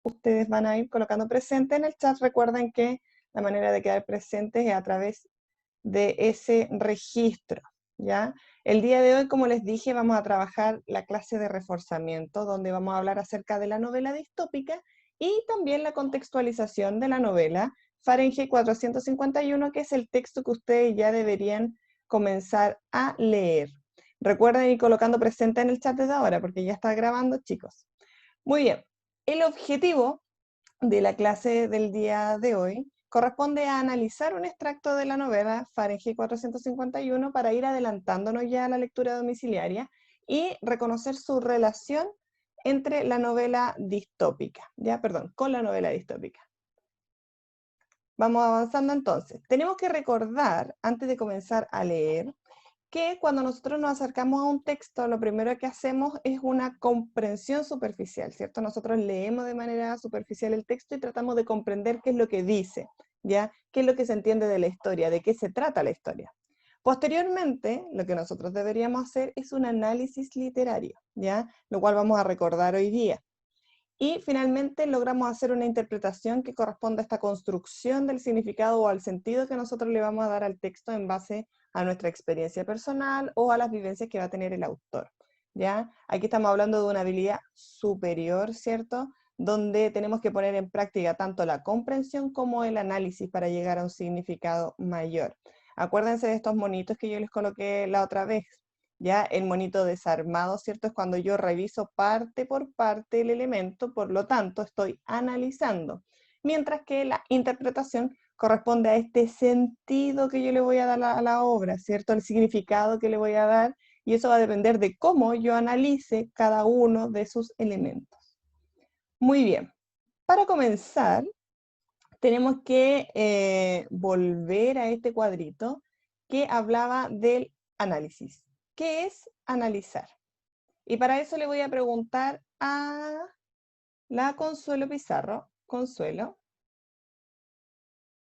ustedes van a ir colocando presente en el chat. Recuerden que la manera de quedar presentes es a través de ese registro, ¿ya? El día de hoy, como les dije, vamos a trabajar la clase de reforzamiento, donde vamos a hablar acerca de la novela distópica y también la contextualización de la novela Fahrenheit 451, que es el texto que ustedes ya deberían comenzar a leer. Recuerden ir colocando presente en el chat desde ahora, porque ya está grabando, chicos. Muy bien, el objetivo de la clase del día de hoy corresponde a analizar un extracto de la novela Fahrenheit 451 para ir adelantándonos ya a la lectura domiciliaria y reconocer su relación entre la novela distópica, con la novela distópica. Vamos avanzando entonces. Tenemos que recordar, antes de comenzar a leer, que cuando nosotros nos acercamos a un texto, lo primero que hacemos es una comprensión superficial, ¿cierto? Nosotros leemos de manera superficial el texto y tratamos de comprender qué es lo que dice, ¿ya? ¿Qué es lo que se entiende de la historia? ¿De qué se trata la historia? Posteriormente, lo que nosotros deberíamos hacer es un análisis literario, ¿ya? Lo cual vamos a recordar hoy día. Y finalmente logramos hacer una interpretación que corresponde a esta construcción del significado o al sentido que nosotros le vamos a dar al texto en base a nuestra experiencia personal o a las vivencias que va a tener el autor, ¿ya? Aquí estamos hablando de una habilidad superior, ¿cierto? Donde tenemos que poner en práctica tanto la comprensión como el análisis para llegar a un significado mayor. Acuérdense de estos monitos que yo les coloqué la otra vez. Ya el monito desarmado, ¿cierto? Es cuando yo reviso parte por parte el elemento, por lo tanto estoy analizando. Mientras que la interpretación corresponde a este sentido que yo le voy a dar a la obra, ¿cierto? El significado que le voy a dar, y eso va a depender de cómo yo analice cada uno de sus elementos. Muy bien. Para comenzar, tenemos que volver a este cuadrito que hablaba del análisis. ¿Qué es analizar? Y para eso le voy a preguntar a la Consuelo Pizarro. Consuelo.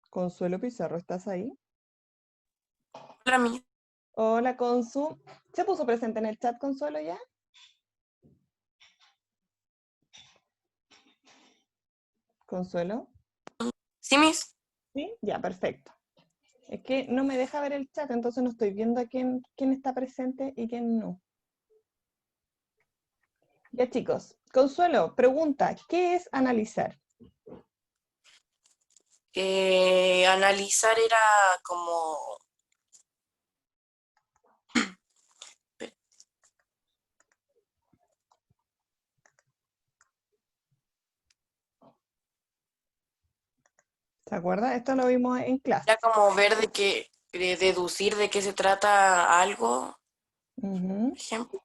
Consuelo Pizarro, ¿estás ahí? Hola, mi. Hola, Consu. ¿Se puso presente en el chat, Consuelo, ya? Consuelo. Sí, mis. ¿Sí? Ya, perfecto. Es que no me deja ver el chat, entonces no estoy viendo a quién está presente y quién no. Ya, chicos. Consuelo, pregunta, ¿qué es analizar? Analizar era como... ¿Se acuerda? Esto lo vimos en clase. Era como ver de qué, deducir de qué se trata algo, Ujú. por ejemplo.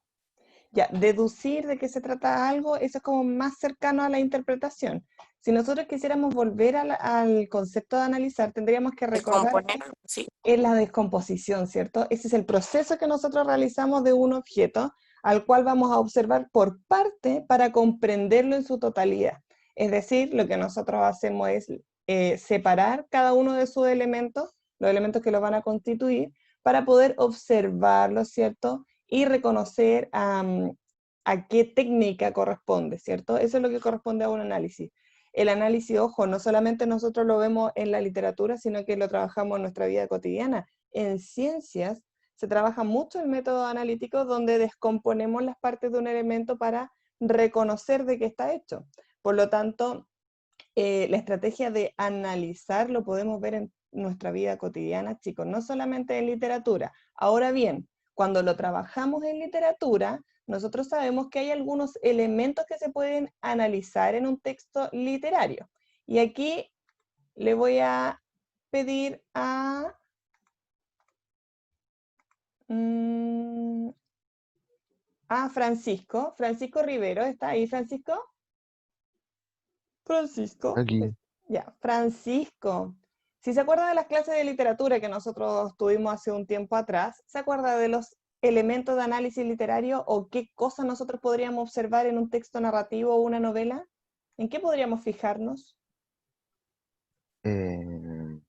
Ya, deducir de qué se trata algo, eso es como más cercano a la interpretación. Si nosotros quisiéramos volver al concepto de analizar, tendríamos que recordar Descomponer, sí. en la descomposición, ¿cierto? Ese es el proceso que nosotros realizamos de un objeto al cual vamos a observar por parte para comprenderlo en su totalidad. Es decir, lo que nosotros hacemos es separar cada uno de sus elementos, los elementos que lo van a constituir, para poder observarlo, ¿cierto? Y reconocer a qué técnica corresponde, ¿cierto? Eso es lo que corresponde a un análisis. El análisis, ojo, no solamente nosotros lo vemos en la literatura, sino que lo trabajamos en nuestra vida cotidiana. En ciencias se trabaja mucho el método analítico donde descomponemos las partes de un elemento para reconocer de qué está hecho. Por lo tanto, la estrategia de analizar lo podemos ver en nuestra vida cotidiana, chicos, no solamente en literatura. Ahora bien, cuando lo trabajamos en literatura, nosotros sabemos que hay algunos elementos que se pueden analizar en un texto literario. Y aquí le voy a pedir mm, a Francisco. Francisco Rivero, ¿está ahí, Francisco? Francisco. Aquí. Ya, Francisco. Si se acuerda de las clases de literatura que nosotros tuvimos hace un tiempo atrás, ¿se acuerda de los elementos de análisis literario o qué cosas nosotros podríamos observar en un texto narrativo o una novela? ¿En qué podríamos fijarnos? eh,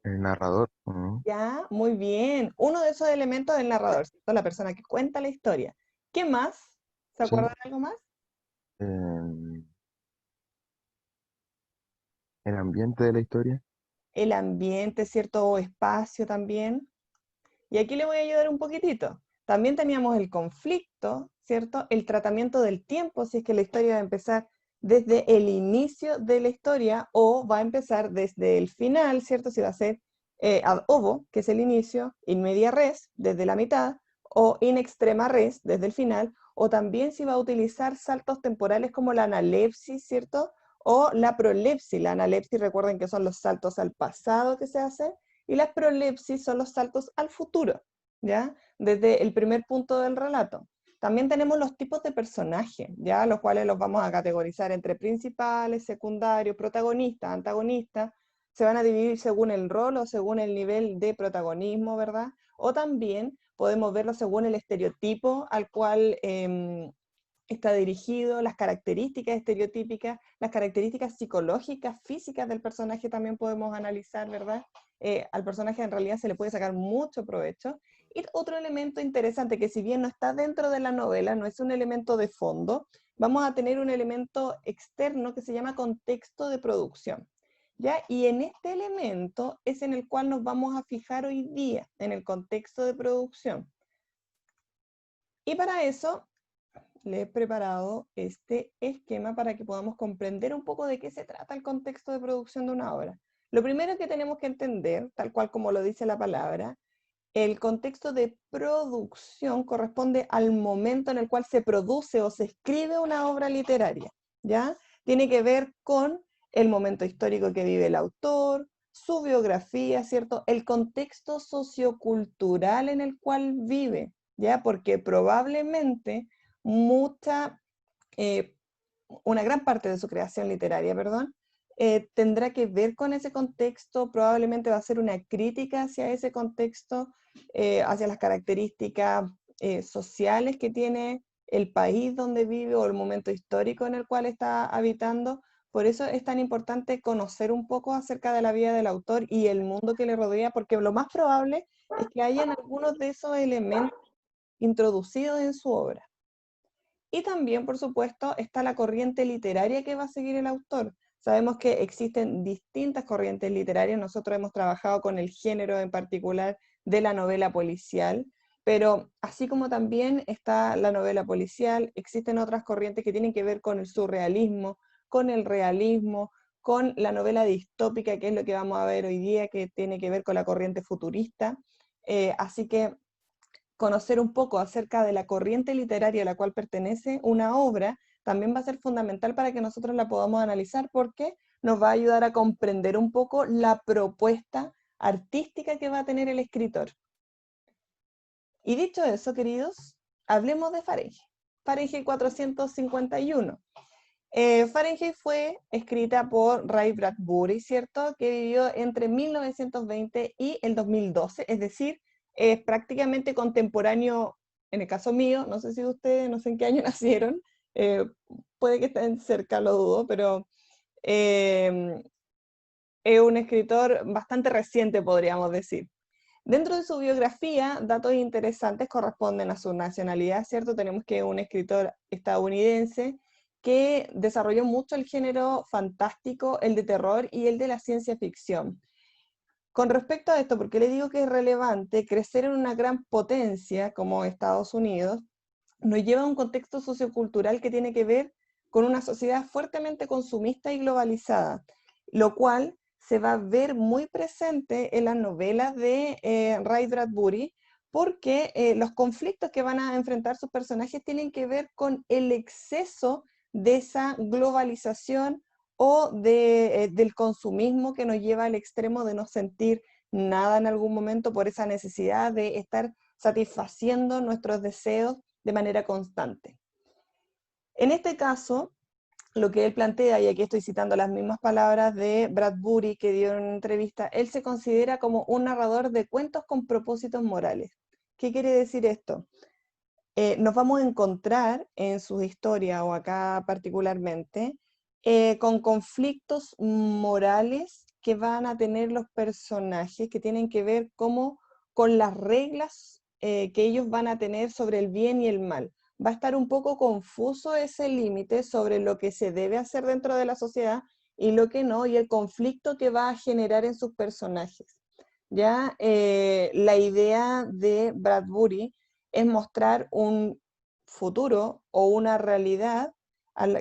el narrador, ¿no? Ya, muy bien. Uno de esos elementos es el narrador, ¿cierto? La persona que cuenta la historia. ¿Qué más? ¿Se Sí, acuerda de algo más? em, el ambiente de la historia. El ambiente, cierto espacio también. Y aquí le voy a ayudar un poquitito. También teníamos el conflicto, ¿cierto? El tratamiento del tiempo, si es que la historia va a empezar desde el inicio de la historia o va a empezar desde el final, ¿cierto? Si va a ser ad ovo, que es el inicio, in media res, desde la mitad, o in extrema res, desde el final, o también si va a utilizar saltos temporales como la analepsis, ¿cierto? O la prolepsis. La analepsis, recuerden que son los saltos al pasado que se hacen, y las prolepsis son los saltos al futuro, ¿ya? Desde el primer punto del relato. También tenemos los tipos de personajes, ¿ya? Los cuales los vamos a categorizar entre principales, secundarios, protagonistas, antagonistas. Se van a dividir según el rol o según el nivel de protagonismo, ¿verdad? O también podemos verlo según el estereotipo al cual está dirigido, las características estereotípicas, las características psicológicas, físicas del personaje también podemos analizar, ¿verdad? Al personaje en realidad se le puede sacar mucho provecho. Y otro elemento interesante que si bien no está dentro de la novela, no es un elemento de fondo, vamos a tener un elemento externo que se llama contexto de producción, ¿ya? Y en este elemento es en el cual nos vamos a fijar hoy día, en el contexto de producción. Y para eso le he preparado este esquema para que podamos comprender un poco de qué se trata el contexto de producción de una obra. Lo primero que tenemos que entender, tal cual como lo dice la palabra, el contexto de producción corresponde al momento en el cual se produce o se escribe una obra literaria, ¿ya? Tiene que ver con el momento histórico que vive el autor, su biografía, ¿cierto? El contexto sociocultural en el cual vive, ¿ya? Porque probablemente mucha, eh, una gran parte de su creación literaria, perdón, tendrá que ver con ese contexto, probablemente va a ser una crítica hacia ese contexto, hacia las características sociales que tiene el país donde vive o el momento histórico en el cual está habitando. Por eso es tan importante conocer un poco acerca de la vida del autor y el mundo que le rodea, porque lo más probable es que hayan algunos de esos elementos introducidos en su obra. Y también, por supuesto, está la corriente literaria que va a seguir el autor. Sabemos que existen distintas corrientes literarias, nosotros hemos trabajado con el género en particular de la novela policial, pero así como también está la novela policial, existen otras corrientes que tienen que ver con el surrealismo, con el realismo, con la novela distópica, que es lo que vamos a ver hoy día, que tiene que ver con la corriente futurista. Así que conocer un poco acerca de la corriente literaria a la cual pertenece una obra, también va a ser fundamental para que nosotros la podamos analizar porque nos va a ayudar a comprender un poco la propuesta artística que va a tener el escritor. Y dicho eso, queridos, hablemos de Fahrenheit. Fahrenheit 451. Fahrenheit fue escrita por Ray Bradbury, ¿cierto? Que vivió entre 1920 y el 2012, es decir, es prácticamente contemporáneo, en el caso mío, no sé si ustedes, no sé en qué año nacieron, eh, puede que estén cerca, lo dudo, pero eh, es un escritor bastante reciente, podríamos decir. Dentro de su biografía, datos interesantes corresponden a su nacionalidad, ¿cierto? Tenemos que es un escritor estadounidense que desarrolló mucho el género fantástico, el de terror y el de la ciencia ficción. Con respecto a esto, ¿por qué le digo que es relevante? Crecer en una gran potencia como Estados Unidos nos lleva a un contexto sociocultural que tiene que ver con una sociedad fuertemente consumista y globalizada, lo cual se va a ver muy presente en las novelas de Ray Bradbury, porque los conflictos que van a enfrentar sus personajes tienen que ver con el exceso de esa globalización o del consumismo que nos lleva al extremo de no sentir nada en algún momento por esa necesidad de estar satisfaciendo nuestros deseos de manera constante. En este caso, lo que él plantea, y aquí estoy citando las mismas palabras de Bradbury que dio en una entrevista, él se considera como un narrador de cuentos con propósitos morales. ¿Qué quiere decir esto? Nos vamos a encontrar en sus historias, o acá particularmente, con conflictos morales que van a tener los personajes, que tienen que ver como con las reglas que ellos van a tener sobre el bien y el mal. va a estar un poco confuso ese límite sobre lo que se debe hacer dentro de la sociedad y lo que no, y el conflicto que va a generar en sus personajes. ¿Ya? La idea de Bradbury es mostrar un futuro o una realidad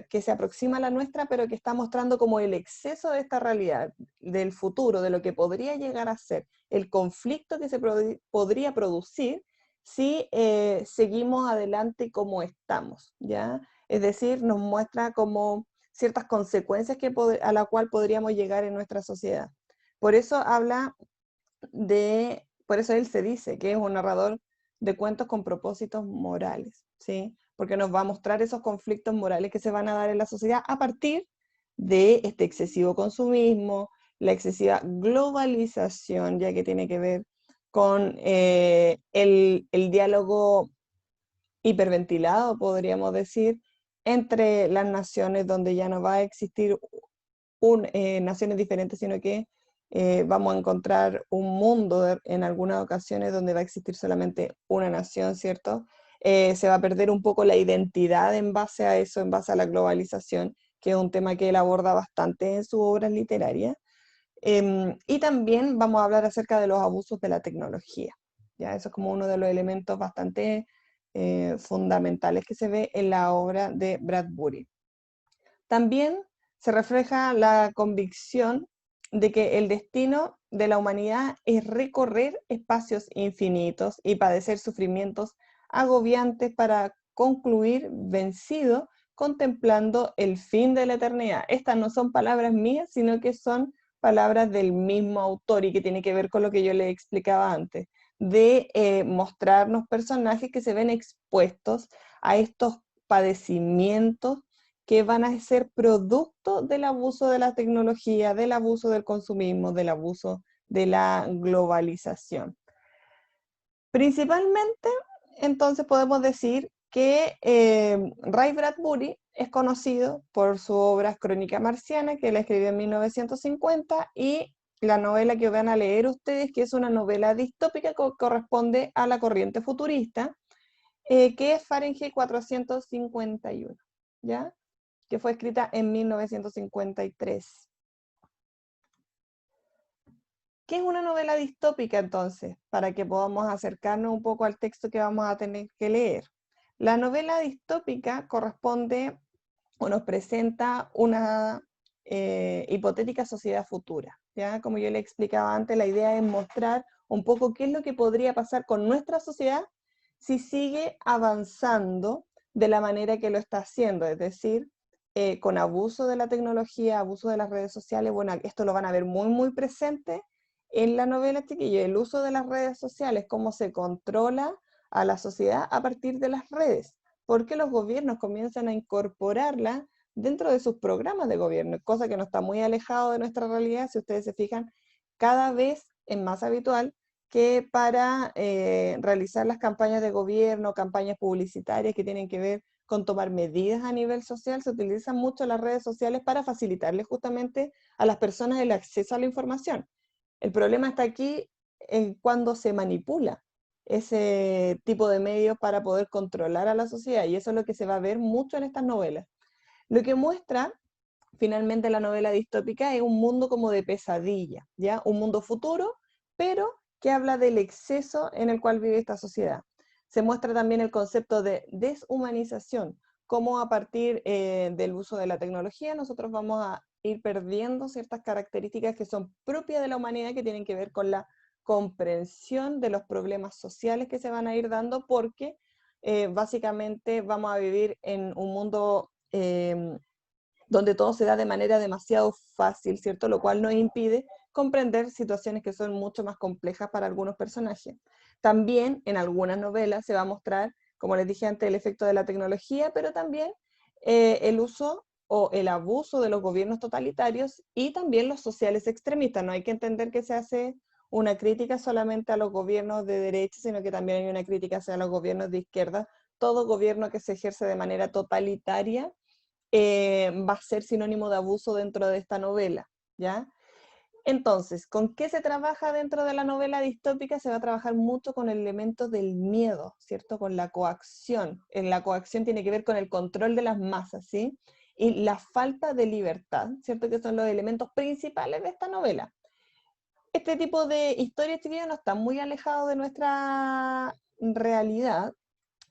que se aproxima a la nuestra, pero que está mostrando como el exceso de esta realidad, del futuro, de lo que podría llegar a ser, el conflicto que se podría producir si seguimos adelante como estamos, ¿ya? Es decir, nos muestra como ciertas consecuencias a la cual podríamos llegar en nuestra sociedad. Por eso habla por eso él se dice que es un narrador de cuentos con propósitos morales, ¿sí? Porque nos va a mostrar esos conflictos morales que se van a dar en la sociedad a partir de este excesivo consumismo, la excesiva globalización, ya que tiene que ver con el diálogo hiperventilado, podríamos decir, entre las naciones, donde ya no va a existir naciones diferentes, sino que vamos a encontrar un mundo en algunas ocasiones donde va a existir solamente una nación, ¿cierto? Se va a perder un poco la identidad en base a eso, en base a la globalización, que es un tema que él aborda bastante en sus obras literarias. Y también vamos a hablar acerca de los abusos de la tecnología. ¿Ya? Eso es como uno de los elementos bastante fundamentales que se ve en la obra de Bradbury. También se refleja la convicción de que el destino de la humanidad es recorrer espacios infinitos y padecer sufrimientos agobiantes para concluir vencido contemplando el fin de la eternidad. Estas no son palabras mías, sino que son palabras del mismo autor y que tiene que ver con lo que yo le explicaba antes, de mostrarnos personajes que se ven expuestos a estos padecimientos que van a ser producto del abuso de la tecnología, del abuso del consumismo, del abuso de la globalización. Principalmente, entonces podemos decir que Ray Bradbury es conocido por su obra Crónica Marciana, que él escribió en 1950, y la novela que van a leer ustedes, que es una novela distópica que corresponde a la corriente futurista, que es Fahrenheit 451, ¿ya? Que fue escrita en 1953. ¿Qué es una novela distópica entonces? Para que podamos acercarnos un poco al texto que vamos a tener que leer. La novela distópica corresponde o nos presenta una hipotética sociedad futura. ¿Ya? Como yo le explicaba antes, la idea es mostrar un poco qué es lo que podría pasar con nuestra sociedad si sigue avanzando de la manera que lo está haciendo, es decir, con abuso de la tecnología, abuso de las redes sociales. Bueno, esto lo van a ver muy, muy presente en la novela, chiquillos, el uso de las redes sociales, cómo se controla a la sociedad a partir de las redes, porque los gobiernos comienzan a incorporarla dentro de sus programas de gobierno, cosa que no está muy alejado de nuestra realidad. Si ustedes se fijan, cada vez es más habitual que para realizar las campañas de gobierno, campañas publicitarias que tienen que ver con tomar medidas a nivel social, se utilizan mucho las redes sociales para facilitarle justamente a las personas el acceso a la información. El problema está aquí en cuando se manipula ese tipo de medios para poder controlar a la sociedad, y eso es lo que se va a ver mucho en estas novelas. Lo que muestra finalmente la novela distópica es un mundo como de pesadilla, ¿ya? Un mundo futuro, pero que habla del exceso en el cual vive esta sociedad. Se muestra también el concepto de deshumanización, cómo a partir del uso de la tecnología nosotros vamos a ir perdiendo ciertas características que son propias de la humanidad, que tienen que ver con la comprensión de los problemas sociales que se van a ir dando, porque básicamente vamos a vivir en un mundo donde todo se da de manera demasiado fácil, ¿cierto? Lo cual nos impide comprender situaciones que son mucho más complejas para algunos personajes. También en algunas novelas se va a mostrar, como les dije antes, el efecto de la tecnología, pero también el uso o el abuso de los gobiernos totalitarios y también los sociales extremistas. No hay que entender que se hace una crítica solamente a los gobiernos de derecha, sino que también hay una crítica hacia los gobiernos de izquierda. Todo gobierno que se ejerce de manera totalitaria va a ser sinónimo de abuso dentro de esta novela, ¿ya? Entonces, ¿con qué se trabaja dentro de la novela distópica? Se va a trabajar mucho con el elemento del miedo, ¿cierto? Con la coacción. La coacción tiene que ver con el control de las masas, ¿sí? Y la falta de libertad, ¿cierto? Que son los elementos principales de esta novela. Este tipo de historias, chiquillos, no está muy alejado de nuestra realidad.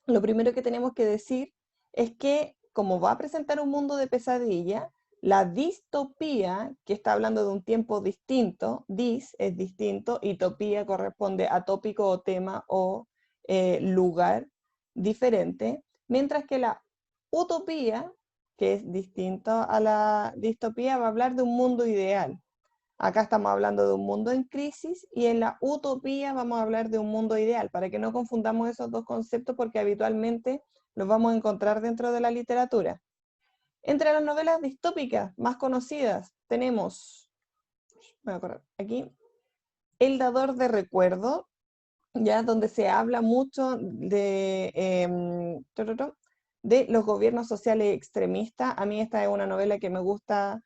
Lo primero que tenemos que decir es que, como va a presentar un mundo de pesadilla, la distopía, que está hablando de un tiempo distinto, dis es distinto, y topía corresponde a tópico o tema o lugar diferente, mientras que la utopía, que es distinto a la distopía, va a hablar de un mundo ideal. Acá estamos hablando de un mundo en crisis y en la utopía vamos a hablar de un mundo ideal, para que no confundamos esos dos conceptos porque habitualmente los vamos a encontrar dentro de la literatura. Entre las novelas distópicas más conocidas tenemos, voy a correr aquí, El dador de recuerdo, ya donde se habla mucho de los gobiernos sociales extremistas. A mí esta es una novela que me gusta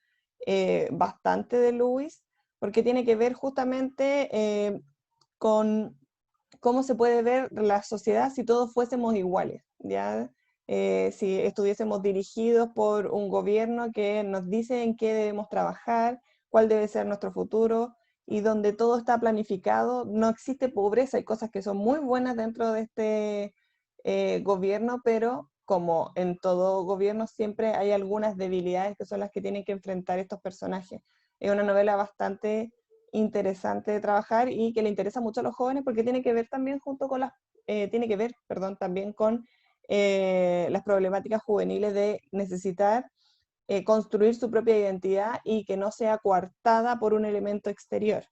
bastante de Lewis, porque tiene que ver justamente con cómo se puede ver la sociedad si todos fuésemos iguales, ¿ya? Si estuviésemos dirigidos por un gobierno que nos dice en qué debemos trabajar, cuál debe ser nuestro futuro, y donde todo está planificado, no existe pobreza, hay cosas que son muy buenas dentro de este gobierno, pero como en todo gobierno siempre hay algunas debilidades que son las que tienen que enfrentar estos personajes. Es una novela bastante interesante de trabajar y que le interesa mucho a los jóvenes porque tiene que ver también junto con tiene que ver, perdón, también con las problemáticas juveniles de necesitar construir su propia identidad y que no sea coartada por un elemento exterior.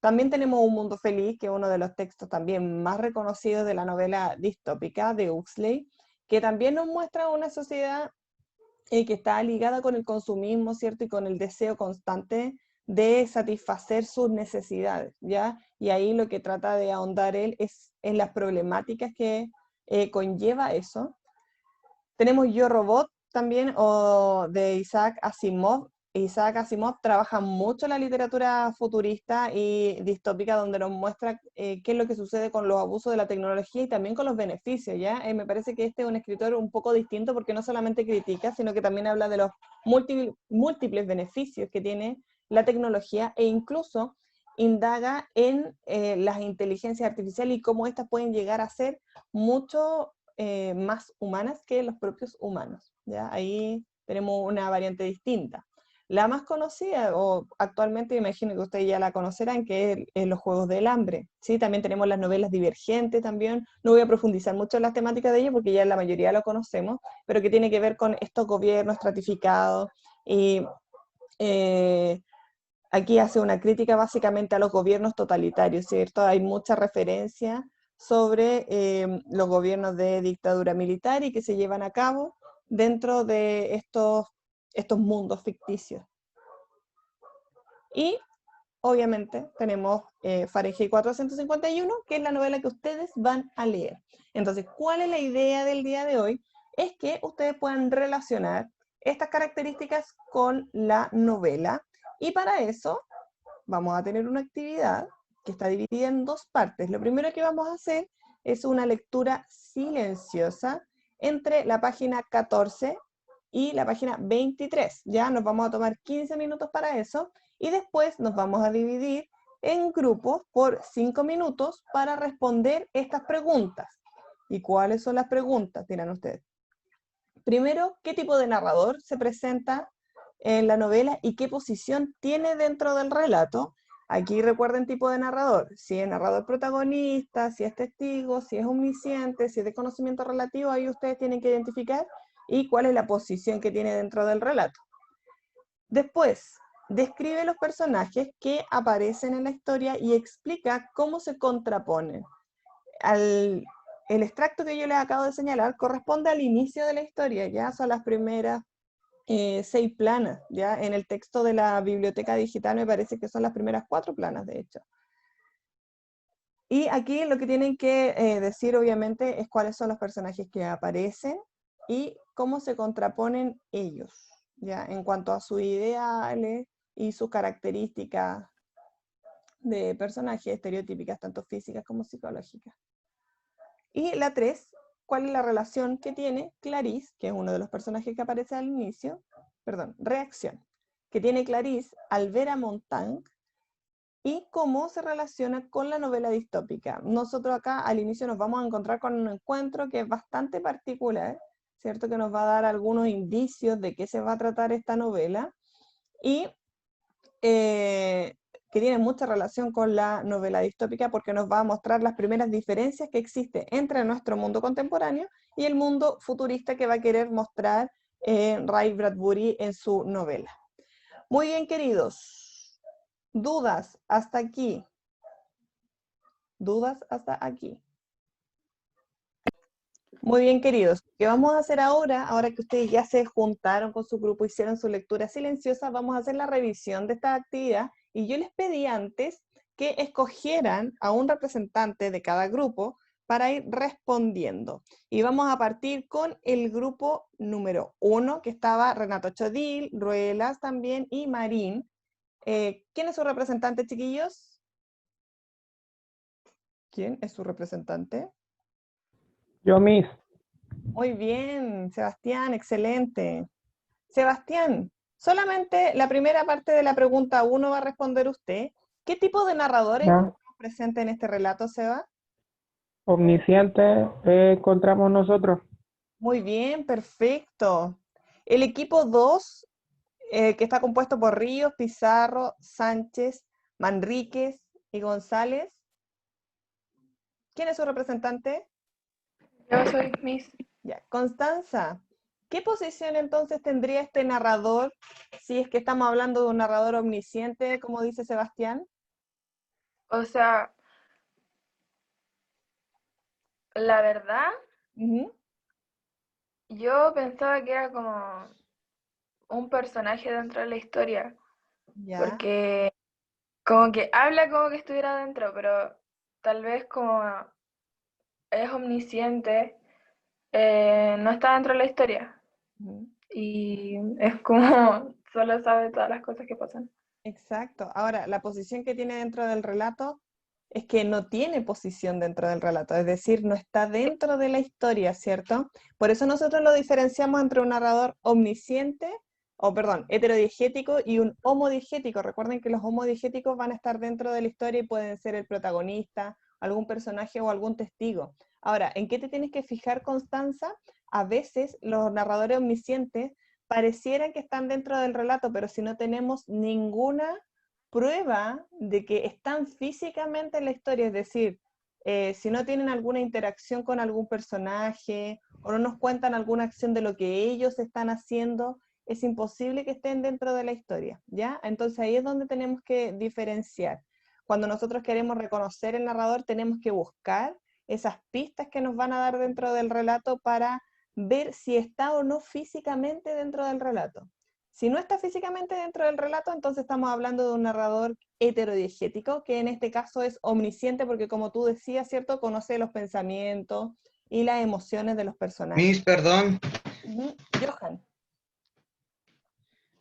También tenemos Un Mundo Feliz, que es uno de los textos también más reconocidos de la novela distópica de Huxley, que también nos muestra una sociedad que está ligada con el consumismo, ¿cierto? Y con el deseo constante de satisfacer sus necesidades, ¿ya? Y ahí lo que trata de ahondar él es en las problemáticas que conlleva eso. Tenemos Yo Robot también, o de Isaac Asimov. Isaac Asimov trabaja mucho en la literatura futurista y distópica, donde nos muestra qué es lo que sucede con los abusos de la tecnología y también con los beneficios, ¿ya? Me parece que este es un escritor un poco distinto porque no solamente critica, sino que también habla de los múltiples beneficios que tiene la tecnología e incluso indaga en las inteligencias artificiales y cómo estas pueden llegar a ser mucho más humanas que los propios humanos, ¿ya? Ahí tenemos una variante distinta. La más conocida, o actualmente imagino que ustedes ya la conocerán, que es Los Juegos del Hambre, ¿sí? También tenemos las novelas Divergentes también, no voy a profundizar mucho en las temáticas de ellas porque ya la mayoría lo conocemos, pero que tiene que ver con estos gobiernos estratificados y aquí hace una crítica básicamente a los gobiernos totalitarios, ¿cierto? Hay mucha referencia sobre los gobiernos de dictadura militar y que se llevan a cabo dentro de estos mundos ficticios. Y obviamente tenemos Fahrenheit 451, que es la novela que ustedes van a leer. Entonces, ¿cuál es la idea del día de hoy? Es que ustedes puedan relacionar estas características con la novela, y para eso vamos a tener una actividad que está dividida en dos partes. Lo primero que vamos a hacer es una lectura silenciosa entre la página 14 y la página 23. Ya nos vamos a tomar 15 minutos para eso y después nos vamos a dividir en grupos por 5 minutos para responder estas preguntas. ¿Y cuáles son las preguntas? Dirán ustedes. Primero, ¿qué tipo de narrador se presenta en la novela y qué posición tiene dentro del relato? Aquí recuerden tipo de narrador, si es narrador protagonista, si es testigo, si es omnisciente, si es de conocimiento relativo, ahí ustedes tienen que identificar y cuál es la posición que tiene dentro del relato. Después, describe los personajes que aparecen en la historia y explica cómo se contraponen. El extracto que yo les acabo de señalar corresponde al inicio de la historia, ya son las primeras 6 planas, ya en el texto de la biblioteca digital me parece que son las primeras 4 planas, de hecho. Y aquí lo que tienen que decir obviamente es cuáles son los personajes que aparecen y cómo se contraponen ellos, ya en cuanto a sus ideales y sus características de personajes estereotípicas, tanto físicas como psicológicas. Y la 3, ¿cuál es la relación que tiene Clarice, que es uno de los personajes que aparece al inicio? Perdón, reacción, que tiene Clarice al ver a Montag y cómo se relaciona con la novela distópica. Nosotros acá al inicio nos vamos a encontrar con un encuentro que es bastante particular, ¿cierto? Que nos va a dar algunos indicios de qué se va a tratar esta novela y que tiene mucha relación con la novela distópica porque nos va a mostrar las primeras diferencias que existen entre nuestro mundo contemporáneo y el mundo futurista que va a querer mostrar Ray Bradbury en su novela. Muy bien, queridos. ¿Dudas hasta aquí? ¿Dudas hasta aquí? Muy bien, queridos. ¿Qué vamos a hacer ahora? Ahora que ustedes ya se juntaron con su grupo, hicieron su lectura silenciosa, vamos a hacer la revisión de esta actividad y yo les pedí antes que escogieran a un representante de cada grupo para ir respondiendo. Y vamos a partir con el grupo número 1, que estaba Renato Chodil, Ruelas también y Marín. ¿Quién es su representante, chiquillos? ¿Quién es su representante? Yo, Miss. Muy bien, Sebastián, excelente. Sebastián, solamente la primera parte de la pregunta 1 va a responder usted. ¿Qué tipo de narrador ¿Ya? encontramos presente en este relato, Seba? Omnisciente encontramos nosotros. Muy bien, perfecto. El equipo 2, que está compuesto por Ríos, Pizarro, Sánchez, Manríquez y González. ¿Quién es su representante? Yo soy Miss. Ya, Constanza, ¿qué posición entonces tendría este narrador si es que estamos hablando de un narrador omnisciente, como dice Sebastián? O sea, la verdad, Ujú. yo pensaba que era como un personaje dentro de la historia, Ya. porque como que habla como que estuviera dentro, pero tal vez como es omnisciente, no está dentro de la historia Ujú. y es como solo sabe todas las cosas que pasan. Exacto. Ahora, la posición que tiene dentro del relato es que no tiene posición dentro del relato, es decir, no está dentro de la historia, ¿cierto? Por eso nosotros lo diferenciamos entre un narrador omnisciente, o perdón, heterodiegético y un homodiegético. Recuerden que los homodiegéticos van a estar dentro de la historia y pueden ser el protagonista, algún personaje o algún testigo. Ahora, ¿en qué te tienes que fijar, Constanza? A veces los narradores omniscientes parecieran que están dentro del relato, pero si no tenemos ninguna prueba de que están físicamente en la historia, es decir, si no tienen alguna interacción con algún personaje o no nos cuentan alguna acción de lo que ellos están haciendo, es imposible que estén dentro de la historia, ¿ya? Entonces ahí es donde tenemos que diferenciar. Cuando nosotros queremos reconocer el narrador, tenemos que buscar esas pistas que nos van a dar dentro del relato para ver si está o no físicamente dentro del relato. Si no está físicamente dentro del relato, entonces estamos hablando de un narrador heterodiegético, que en este caso es omnisciente porque, como tú decías, ¿cierto? Conoce los pensamientos y las emociones de los personajes. Miss, perdón, Johan.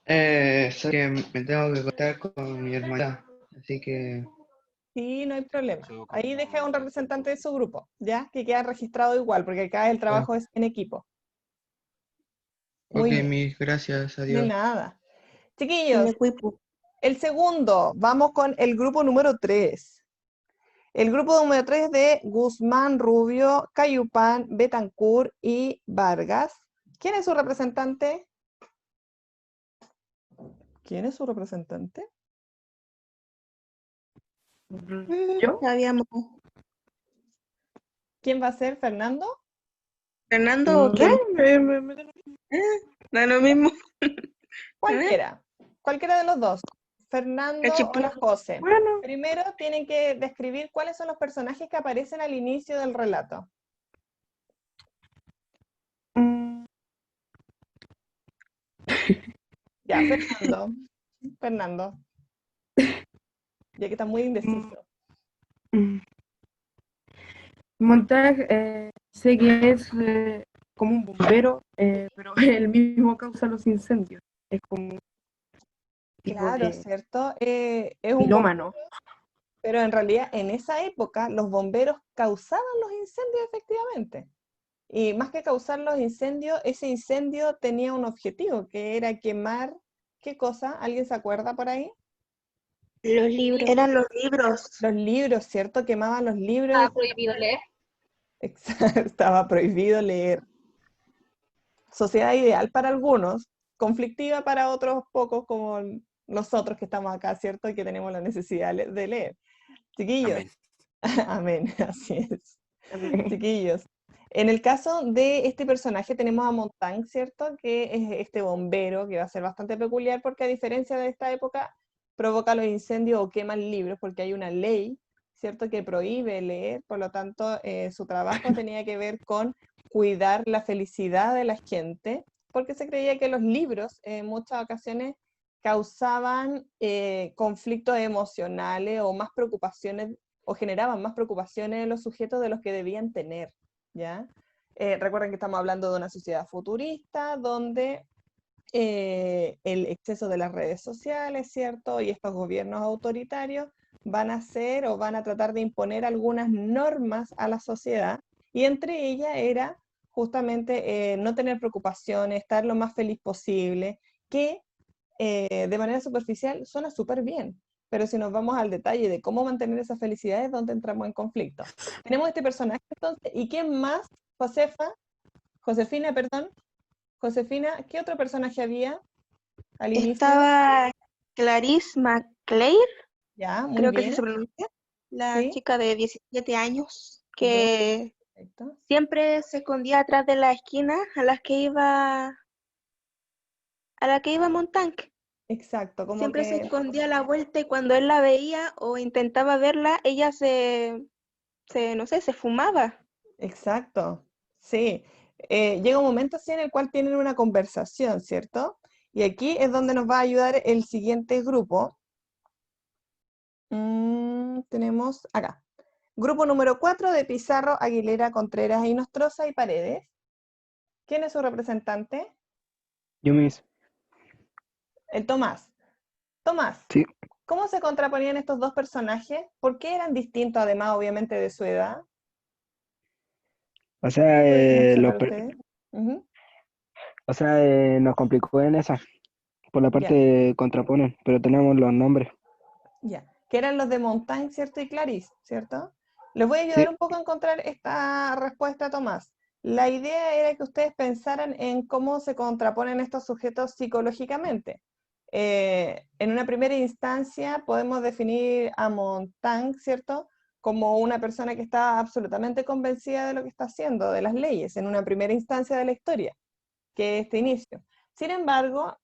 sé que me tengo que contar con mi hermana, así que Sí, no hay problema. Ahí deja un representante de su grupo, ¿ya? Que queda registrado igual, porque acá el trabajo es en equipo. ok, Muy bien, Miss, gracias, de adiós. nada. Chiquillos, el segundo, vamos con el grupo número 3. El grupo número 3 de Guzmán, Rubio, Cayupán, Betancourt y Vargas. ¿Quién es su representante? ¿Quién es su representante? ¿Yo? Sabíamos. ¿Quién va a ser? ¿Fernando? ¿Fernando o Sí, quién? me- Da lo mismo. Cualquiera. Cualquiera de los dos. Fernando o la José. Bueno, Primero tienen que describir cuáles son los personajes que aparecen al inicio del relato. mm, Ya, Fernando. Fernando. Ya que está muy indeciso. mm. Montag, sé que es como un bombero, pero él mismo causa los incendios. Es como un tipo Claro, de ¿cierto? Es un bombero. pirómano. pero en realidad en esa época los bomberos causaban los incendios efectivamente. Y más que causar los incendios, ese incendio tenía un objetivo, que era quemar, ¿qué cosa? ¿Alguien se acuerda por ahí? Los libros. Eran los libros. Los libros, ¿cierto? Quemaban los libros. Estaba prohibido leer. Estaba prohibido leer. Sociedad ideal para algunos, conflictiva para otros pocos, como nosotros que estamos acá, ¿cierto? Y que tenemos la necesidad de leer. Chiquillos. Amén. Amén, así es. Chiquillos. En el caso de este personaje tenemos a Montand, ¿cierto? Que es este bombero, que va a ser bastante peculiar porque a diferencia de esta época, provoca los incendios o quema libros porque hay una ley, ¿cierto? Que prohíbe leer, por lo tanto, su trabajo tenía que ver con cuidar la felicidad de la gente, porque se creía que los libros en muchas ocasiones causaban conflictos emocionales o más preocupaciones, o generaban más preocupaciones en los sujetos de los que debían tener, ¿ya? Recuerden que estamos hablando de una sociedad futurista, donde el exceso de las redes sociales, ¿cierto? Y estos gobiernos autoritarios van a hacer o van a tratar de imponer algunas normas a la sociedad, y entre ellas era justamente no tener preocupaciones, estar lo más feliz posible, que de manera superficial suena súper bien, pero si nos vamos al detalle de cómo mantener esa felicidad es donde entramos en conflicto. Tenemos este personaje entonces, ¿y quién más? Josefina, perdón. Josefina, ¿qué otro personaje había al inicio? Estaba Clarice McClare, Ya, muy creo que bien. así se pronuncia, la Sí. chica de 17 años que Perfecto. siempre se escondía atrás de la esquina a la que iba Montand. Exacto, como Siempre se que, escondía a la vuelta y cuando él la veía o intentaba verla, ella no sé, se fumaba. exacto, sí. Llega un momento así en el cual tienen una conversación, ¿cierto? Y aquí es donde nos va a ayudar el siguiente grupo. Tenemos acá. Grupo número 4 de Pizarro, Aguilera, Contreras, Inostroza y Paredes. ¿Quién es su representante? Yo mismo. El Tomás. Tomás, Sí. ¿cómo se contraponían estos dos personajes? ¿Por qué eran distintos, además, obviamente, de su edad? O sea, ¿Pueden mencionar ustedes? Ujú. nos complicó en esa. Por la parte Ya, de contraponen, pero tenemos los nombres. ya. Que eran los de Montaigne, ¿cierto? Y Clarice, ¿cierto? Les voy a ayudar Sí. un poco a encontrar esta respuesta, Tomás. La idea era que ustedes pensaran en cómo se contraponen estos sujetos psicológicamente. En una primera instancia podemos definir a Montaigne, ¿cierto? Como una persona que está absolutamente convencida de lo que está haciendo, de las leyes, en una primera instancia de la historia, que es este inicio. Sin embargo,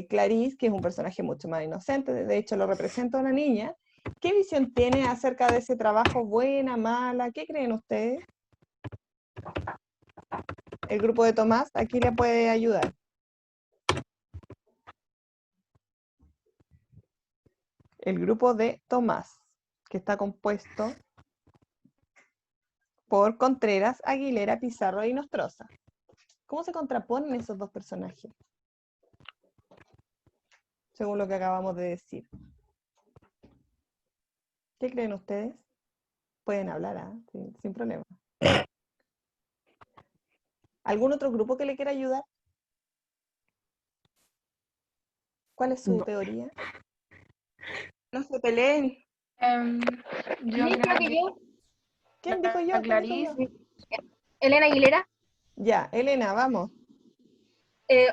Clarice, que es un personaje mucho más inocente, de hecho lo representa una niña, ¿qué visión tiene acerca de ese trabajo? ¿Buena, mala? ¿Qué creen ustedes? El grupo de Tomás aquí le puede ayudar. El grupo de Tomás, que está compuesto por Contreras, Aguilera, Pizarro e Inostroza. ¿Cómo se contraponen esos dos personajes? Según lo que acabamos de decir. ¿Qué creen ustedes? Pueden hablar, ¿ah? Sin problema. ¿Algún otro grupo que le quiera ayudar? ¿Cuál es su teoría? No se peleen. Yo Sí, creo que yo, ¿Quién dijo yo? la ¿Quién dijo yo? Clarice, Elena Aguilera, Ya, Elena, vamos.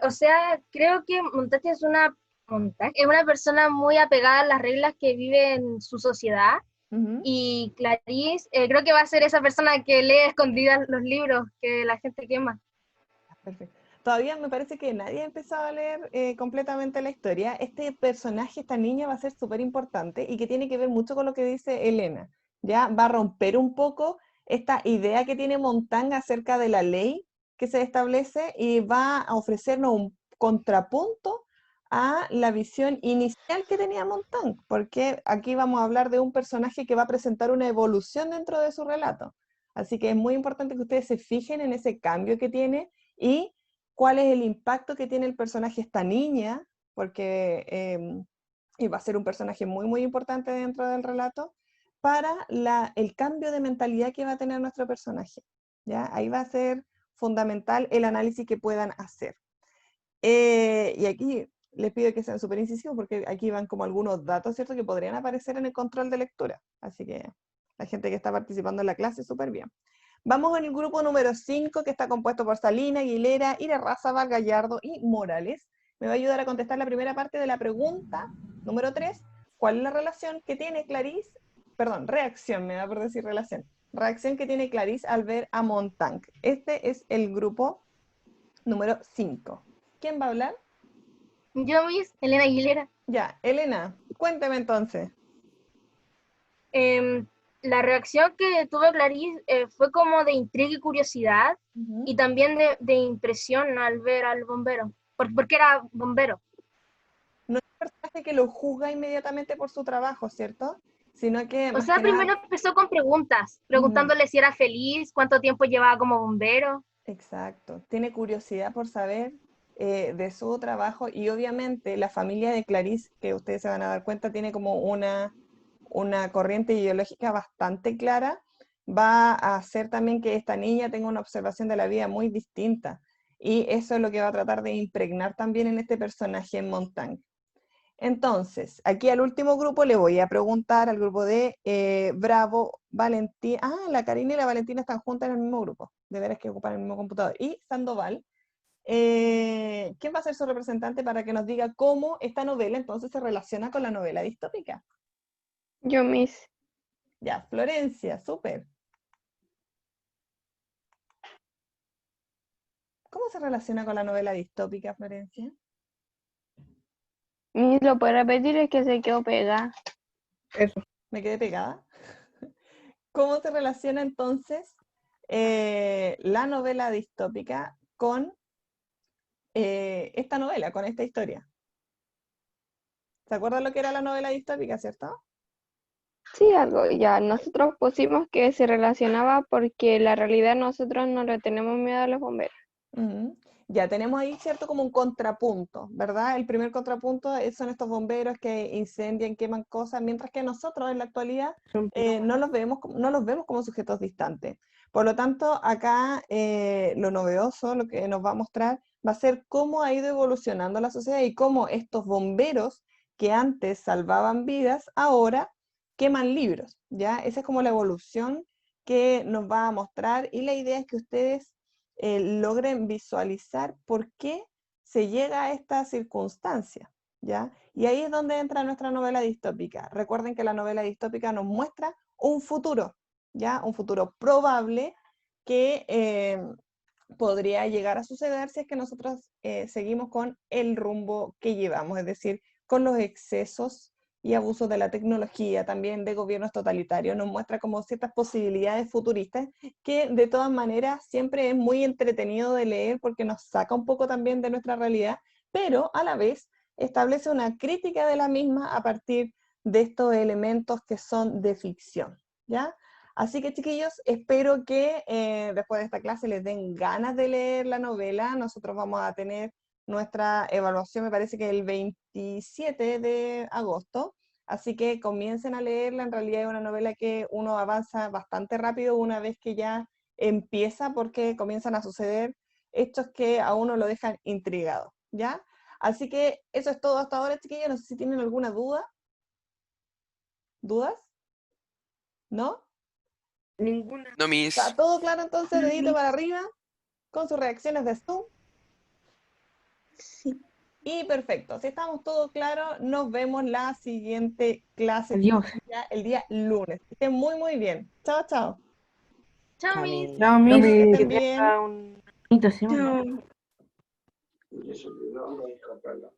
o sea, creo que Montaje es es una persona muy apegada a las reglas que vive en su sociedad. Ujú. Y Clarice, creo que va a ser esa persona que lee escondidas los libros que la gente quema. Perfecto. Todavía me parece que nadie ha empezado a leer completamente la historia. Este personaje, esta niña, va a ser súper importante y que tiene que ver mucho con lo que dice Elena. Ya va a romper un poco esta idea que tiene Montaigne acerca de la ley que se establece y va a ofrecernos un contrapunto a la visión inicial que tenía Montaigne, porque aquí vamos a hablar de un personaje que va a presentar una evolución dentro de su relato. Así que es muy importante que ustedes se fijen en ese cambio que tiene y cuál es el impacto que tiene el personaje esta niña, porque y va a ser un personaje muy, muy importante dentro del relato, para el cambio de mentalidad que va a tener nuestro personaje, ¿ya? Ahí va a ser fundamental el análisis que puedan hacer. Y aquí les pido que sean súper incisivos porque aquí van como algunos datos, ¿cierto?, que podrían aparecer en el control de lectura. Así que la gente que está participando en la clase, súper bien. Vamos en el grupo número 5, que está compuesto por Salina, Aguilera, Irarrázaval, Gallardo y Morales. Me va a ayudar a contestar la primera parte de la pregunta, número 3. ¿Cuál es la relación que tiene Clarice? Perdón, reacción, me da por decir relación. Reacción que tiene Clarice al ver a Montague. Este es el grupo número 5. ¿Quién va a hablar? Yo, Miss Elena Aguilera. Ya, Elena, cuénteme entonces. La reacción que tuvo Clarice fue como de intriga y curiosidad, y también de impresión al ver al bombero, porque era bombero. No es un personaje que lo juzga inmediatamente por su trabajo, ¿cierto? Sino que, O más sea, que nada, primero empezó con preguntas, preguntándole si era feliz, cuánto tiempo llevaba como bombero. exacto, tiene curiosidad por saber de su trabajo, y obviamente la familia de Clarice, que ustedes se van a dar cuenta, tiene como una corriente ideológica bastante clara, va a hacer también que esta niña tenga una observación de la vida muy distinta, y eso es lo que va a tratar de impregnar también en este personaje en Montague. Entonces, aquí al último grupo le voy a preguntar, al grupo de Bravo, Valentín. Ah, la Karina y la Valentina están juntas en el mismo grupo. De veras que ocupan el mismo computador. Y Sandoval. ¿Quién va a ser su representante para que nos diga cómo esta novela entonces se relaciona con la novela distópica? Yo, Miss. Ya, Florencia, súper. ¿Cómo se relaciona con la novela distópica, Florencia? Miss, ¿lo puede repetir? Es que se quedó pegada. Eso. Me quedé pegada. ¿Cómo se relaciona entonces la novela distópica con esta novela, con esta historia? ¿Se acuerdan lo que era la novela distópica, cierto? Sí, algo. Ya, nosotros pusimos que se relacionaba porque la realidad nosotros no le tenemos miedo a los bomberos. Ya tenemos ahí, ¿cierto?, como un contrapunto, ¿verdad? El primer contrapunto son estos bomberos que incendian, queman cosas, mientras que nosotros en la actualidad no los vemos como sujetos distantes. Por lo tanto, acá lo novedoso, lo que nos va a mostrar, va a ser cómo ha ido evolucionando la sociedad y cómo estos bomberos que antes salvaban vidas, ahora queman libros, ¿ya? Esa es como la evolución que nos va a mostrar, y la idea es que ustedes logren visualizar por qué se llega a esta circunstancia, ¿ya? Y ahí es donde entra nuestra novela distópica. Recuerden que la novela distópica nos muestra un futuro, ¿ya? Un futuro probable que podría llegar a suceder si es que nosotros seguimos con el rumbo que llevamos, es decir, con los excesos y abusos de la tecnología, también de gobiernos totalitarios. Nos muestra como ciertas posibilidades futuristas que de todas maneras siempre es muy entretenido de leer porque nos saca un poco también de nuestra realidad, pero a la vez establece una crítica de la misma a partir de estos elementos que son de ficción, ¿ya? Así que, chiquillos, espero que después de esta clase les den ganas de leer la novela. Nosotros vamos a tener nuestra evaluación, me parece que el 27 de agosto, así que comiencen a leerla. En realidad es una novela que uno avanza bastante rápido una vez que ya empieza, porque comienzan a suceder hechos que a uno lo dejan intrigado, ¿ya? Así que eso es todo hasta ahora, chiquillos. No sé si tienen alguna duda. ¿Dudas? ¿No? Ninguna. No, Miss. ¿Está todo claro entonces? Dedito para arriba, con sus reacciones de Zoom. Sí. Y perfecto, si estamos todos claros, nos vemos la siguiente clase. Adiós. Ya el día lunes. Que estén muy, muy bien. Chao, chao. Chao, Miss. Chao, Que Miss. estén Que bien. tenga una bonita semana. Chao.